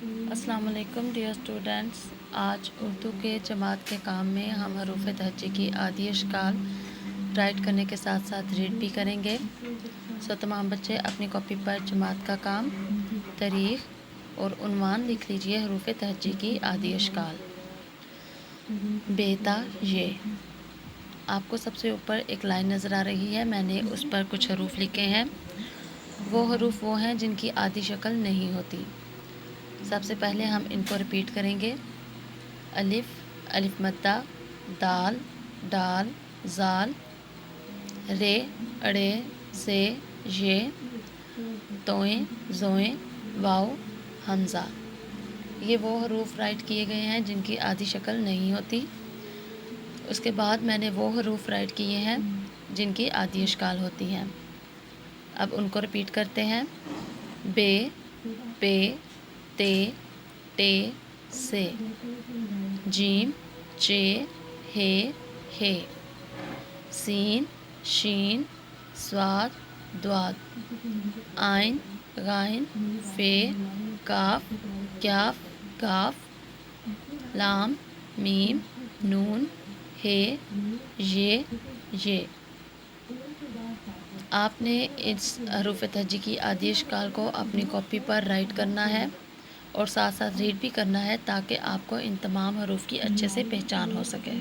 السلام علیکم dear students, آج اردو کے جماعت کے کام میں ہم حروف تہجی کی عادی اشکال رائٹ کرنے کے ساتھ ساتھ ریڈ بھی کریں گے۔ تمام بچے اپنی کاپی پر جماعت کا کام، تاریخ اور عنوان لکھ لیجئے۔ حروف تہجی کی عادی اشکال۔ بیتا یہ، آپ کو سب سے اوپر ایک لائن نظر آ رہی ہے، میں نے اس پر کچھ حروف لکھے ہیں۔ وہ حروف وہ ہیں جن کی عادی شکل نہیں ہوتی۔ سب سے پہلے ہم ان کو ریپیٹ کریں گے۔ الف، الف مدہ، دال، ڈال، زال، رے، اڑے، سے، یہ، توئیں، زوئیں، واؤ، حمزہ۔ یہ وہ حروف رائٹ کیے گئے ہیں جن کی عادی شکل نہیں ہوتی۔ اس کے بعد میں نے وہ حروف رائٹ کیے ہیں جن کی عادی اشکال ہوتی ہیں۔ اب ان کو ریپیٹ کرتے ہیں۔ بے، پے، تے، ٹے، سے، جیم، چے، ہے، سین، شین، صاد، دواد، عین، غین، فے، کاف، کاف، گاف، لام، میم، نون، ہے، یہ۔ آپ نے اس حروف تہجی کی عادی اشکال کو اپنی کاپی پر رائٹ کرنا ہے اور ساتھ ساتھ ریڈ بھی کرنا ہے تاکہ آپ کو ان تمام حروف کی اچھے سے پہچان ہو سکے۔